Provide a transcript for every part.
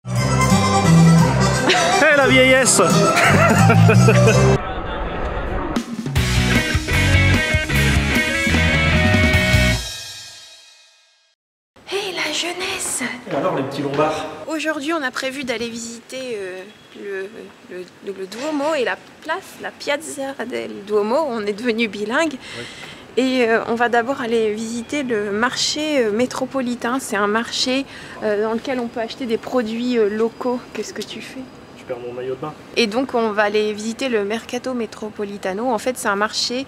Hé, la vieillesse. Hey, la jeunesse! Et alors les petits lombards? Aujourd'hui, on a prévu d'aller visiter le Duomo et la place, la Piazza del Duomo. On est devenu bilingue. Oui. Et on va d'abord aller visiter le marché métropolitain. C'est un marché dans lequel on peut acheter des produits locaux. Qu'est-ce que tu fais? Je perds mon maillot de bain. Et donc on va aller visiter le Mercato Metropolitano. En fait, c'est un marché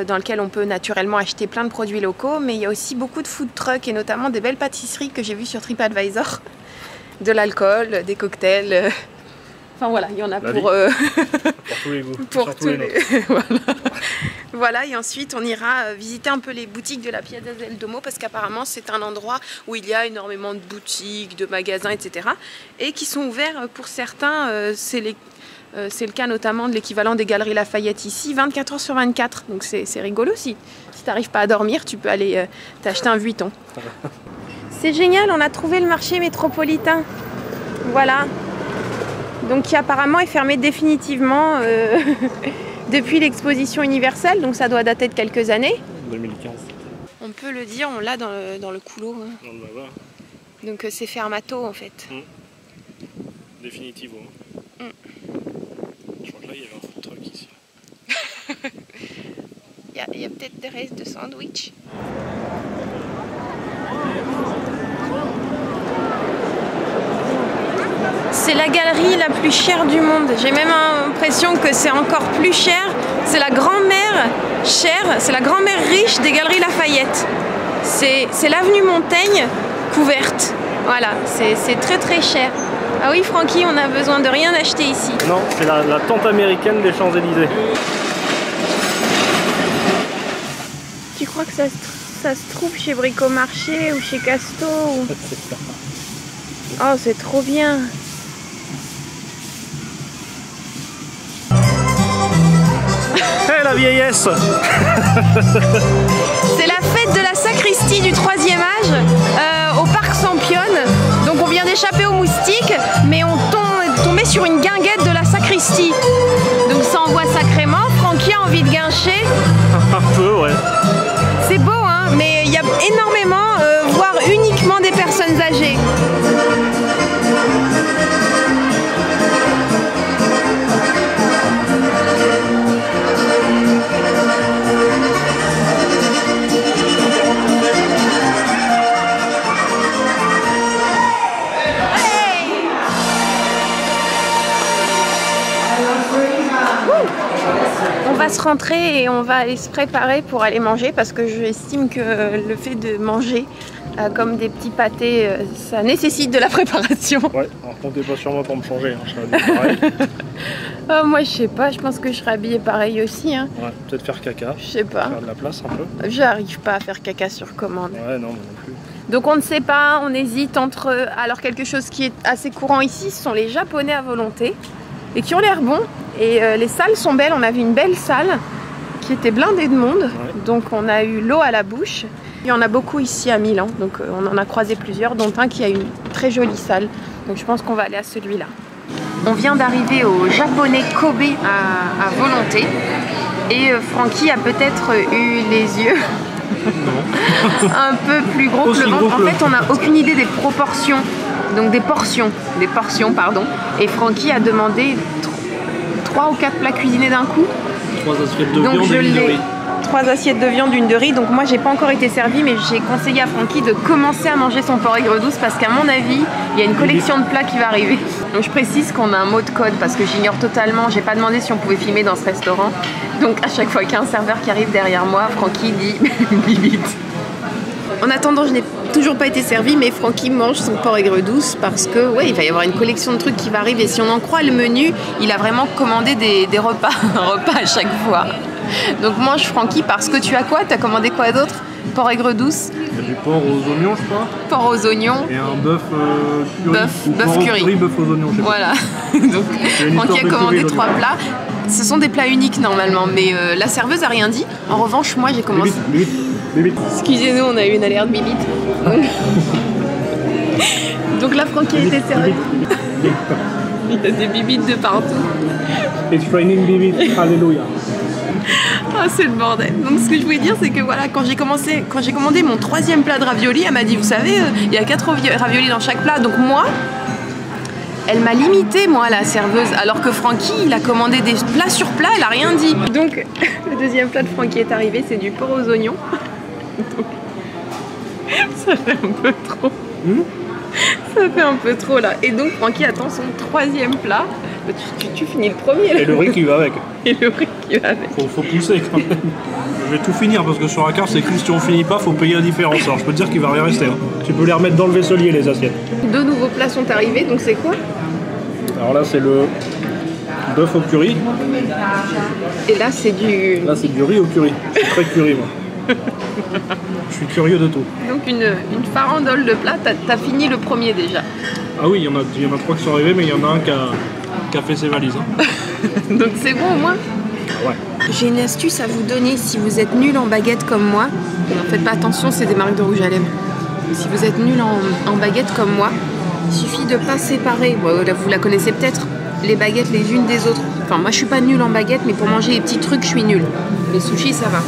dans lequel on peut naturellement acheter plein de produits locaux, mais il y a aussi beaucoup de food trucks et notamment des belles pâtisseries que j'ai vues sur TripAdvisor. De l'alcool, des cocktails. Enfin voilà, il y en a pour tous les goûts. pour tous les voilà. Voilà, et ensuite on ira visiter un peu les boutiques de la Piazza del Duomo parce qu'apparemment c'est un endroit où il y a énormément de boutiques, de magasins, etc. et qui sont ouverts pour certains, c'est le cas notamment de l'équivalent des Galeries Lafayette ici, 24 heures sur 24. Donc c'est rigolo aussi. Si tu n'arrives pas à dormir, tu peux aller t'acheter un Vuitton. C'est génial, on a trouvé le marché métropolitain. Voilà. Donc qui apparemment est fermé définitivement depuis l'exposition universelle, donc ça doit dater de quelques années. 2015. On peut le dire, on l'a dans le couloir. Hein. On va voir. Donc c'est fermato en fait. Définitivement. Je crois que là il y avait un food truck ici. Il y a peut-être des restes de sandwich. C'est la galerie la plus chère du monde. J'ai même l'impression que c'est encore plus cher. C'est la grand-mère chère, c'est la grand-mère riche des Galeries Lafayette. C'est l'avenue Montaigne couverte. Voilà, c'est très très cher. Ah oui, Francky, on a besoin de rien acheter ici. Non, c'est la tente américaine des Champs-Élysées. Tu crois que ça se trouve chez Bricomarché ou chez Casto ou... Oh, c'est trop bien. Hé, la vieillesse. C'est la fête de la sacristie du 3e âge au parc Sampione. Donc on vient d'échapper aux moustiques, mais on tombait sur une guinguette de la sacristie. Donc ça envoie sacrément. Francky a envie de guincher. Un peu, ouais. C'est beau, hein, mais il y a énormément, voire uniquement des personnes âgées. On va se rentrer et on va aller se préparer pour aller manger parce que j'estime que le fait de manger comme des petits pâtés, ça nécessite de la préparation. Ouais, alors comptez pas sur moi pour me changer, hein, je serai habillé pareil. Oh, moi je sais pas, je pense que je serai habillée pareil aussi. Hein. Ouais, peut-être faire caca. Je sais pas. Faire de la place un peu. J'arrive pas à faire caca sur commande. Ouais, non, moi non plus. Donc on ne sait pas, on hésite entre... Alors quelque chose qui est assez courant ici, ce sont les Japonais à volonté et qui ont l'air bons. Et les salles sont belles, on a vu une belle salle qui était blindée de monde. Ouais. Donc on a eu l'eau à la bouche. Il y en a beaucoup ici à Milan, donc on en a croisé plusieurs, dont un qui a une très jolie salle. Donc je pense qu'on va aller à celui-là. On vient d'arriver au japonais Kobe à volonté. Et Francky a peut-être eu les yeux un peu plus gros que le ventre. En fait, on n'a aucune idée des proportions, donc des portions, pardon. Et Francky a demandé 3 ou 4 plats cuisinés d'un coup. 3 assiettes de viande et une de riz. 3 assiettes de viande, une de riz. Donc moi j'ai pas encore été servie, mais j'ai conseillé à Francky de commencer à manger son porc aigre douce parce qu'à mon avis il y a une collection de plats qui va arriver. Donc je précise qu'on a un mot de code parce que j'ignore totalement, j'ai pas demandé si on pouvait filmer dans ce restaurant. Donc à chaque fois qu'il y a un serveur qui arrive derrière moi, Francky dit bibite. En attendant, je n'ai toujours pas été servie, mais Francky mange son porc aigre douce parce que ouais, il va y avoir une collection de trucs qui va arriver. Si on en croit le menu, il a vraiment commandé des repas, un repas à chaque fois. Donc mange Francky parce que tu as quoi? T'as commandé quoi d'autre? Porc aigre douce? Il y a du porc aux oignons, je crois. Porc aux oignons. Et un bœuf curry. Bœuf curry. Bœuf aux oignons, je sais pas. Voilà. Donc Francky a commandé 3 plats. Ce sont des plats uniques normalement, mais la serveuse a rien dit. En revanche, moi j'ai commencé... Bibite. Excusez-nous, on a eu une alerte bibite. Donc là, Francky a été servi. Il y a des bibites de partout. It's raining bibit, hallelujah. Ah, c'est le bordel. Donc ce que je voulais dire, c'est que voilà, quand j'ai commandé mon 3e plat de ravioli, elle m'a dit, vous savez, il y a 4 raviolis dans chaque plat. Donc moi, elle m'a limité, moi, la serveuse. Alors que Francky, il a commandé des plats sur plat, elle a rien dit. Donc le 2e plat de Francky est arrivé, c'est du porc aux oignons. Donc, ça fait un peu trop. Ça fait un peu trop là. Et donc Francky attend son 3e plat. Tu finis le premier là. Et le riz qui va avec. Et le riz qui va avec. Faut pousser quand même. Je vais tout finir parce que sur la carte c'est écrit si on finit pas, faut payer la différence. Alors je peux te dire qu'il va rien rester. Hein. Tu peux les remettre dans le vaisselier les assiettes. 2 nouveaux plats sont arrivés, donc c'est quoi? Alors là c'est le bœuf au curry. Et là c'est du... Là c'est du riz au curry. Je suis très curry moi. Je suis curieux de tout. Donc une farandole de plats, t'as fini le premier déjà. Ah oui, il y en a 3 qui sont arrivés, mais il y en a un qui a fait ses valises. Hein. Donc c'est bon au moins. Ouais. J'ai une astuce à vous donner si vous êtes nul en baguette comme moi. Ne faites pas attention, c'est des marques de rouge à lèvres. Si vous êtes nul en baguette comme moi, il suffit de pas séparer, bon, vous la connaissez peut-être, les baguettes les unes des autres. Enfin moi je suis pas nulle en baguette, mais pour manger les petits trucs je suis nulle. Les sushis ça va.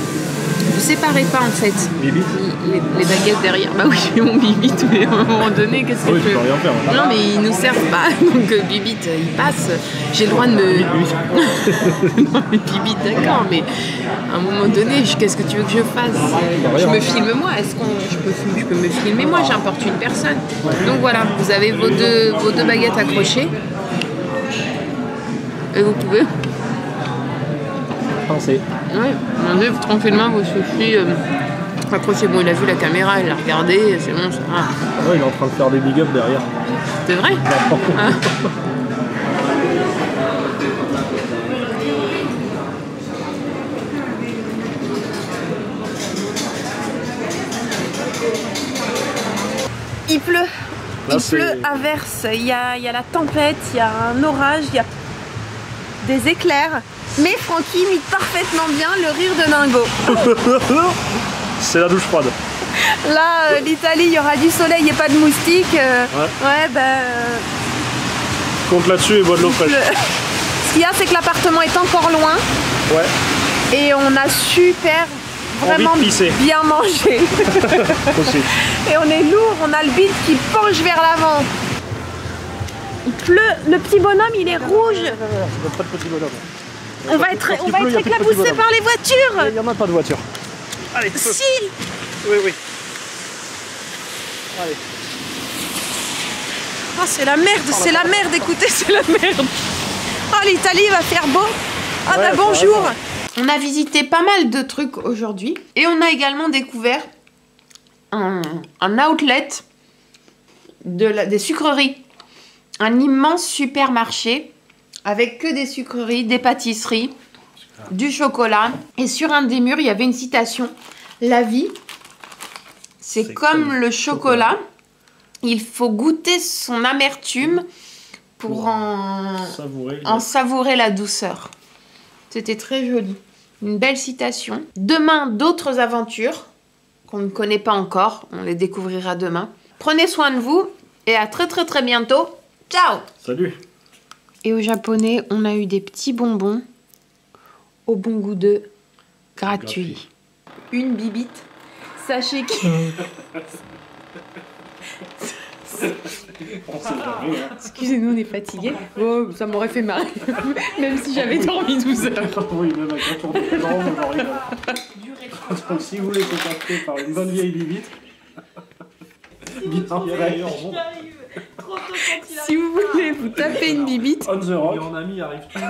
Vous séparez pas en fait les baguettes derrière. Bah oui, j'ai mon bibite, mais à un moment donné, qu'est-ce que oui, je peux rien faire. Non, mais ils nous servent pas, donc bibite, il passe. J'ai le droit de me. Non, mais bibite, d'accord, mais à un moment donné, qu'est-ce que tu veux que je fasse? Je me filme moi. Est-ce que je peux me filmer moi? J'importe une personne. Donc voilà, vous avez vos deux baguettes accrochées. Et vous pouvez. Pensez. Ouais, mangez tranquillement vos sushis. Accrochez, bon, il a vu la caméra, il l'a regardé, c'est bon, ça va. Ouais, il est en train de faire des big ups derrière. C'est vrai? Ah. Il pleut. Là, il pleut à verse. Il y a la tempête, il y a un orage, il y a des éclairs. Mais Francky imite parfaitement bien le rire de Ningo. C'est la douche froide. Là, l'Italie, il y aura du soleil et pas de moustiques. Ouais, ben... Compte là-dessus et bois de l'eau fraîche. Ce qu'il y a, c'est que l'appartement est encore loin. Ouais. Et on a vraiment bien mangé. Aussi. Et on est lourd, on a le bide qui penche vers l'avant. Il pleut, le petit bonhomme, il est rouge. Non, pas de petit bonhomme. On va être éclaboussé par les voitures. Il n'y en a pas de voiture. Allez, si. Oui. Allez. Ah, c'est la merde, écoutez, c'est la merde. Ah, l'Italie va faire beau. Ah, ouais, bah bonjour. On a visité pas mal de trucs aujourd'hui. Et on a également découvert un outlet des sucreries. Un immense supermarché avec que des sucreries, des pâtisseries, du chocolat. Et sur un des murs, il y avait une citation. La vie, c'est comme le chocolat. Il faut goûter son amertume pour en savourer la douceur. C'était très joli. Une belle citation. Demain, d'autres aventures qu'on ne connaît pas encore. On les découvrira demain. Prenez soin de vous et à très bientôt. Ciao! Salut! Et au japonais, on a eu des petits bonbons au bon goût de gratuit. Une bibite. Sachez que... Excusez-nous, on est fatigués. Oh, ça m'aurait fait marrer. Même si j'avais dormi 12 heures. Oui, même avec un tour de présence, on rigole. Donc si vous voulez contacter par une bonne vieille bibite, si vous voulez vous taper une bibite, On the rock. Mon ami arrive toujours.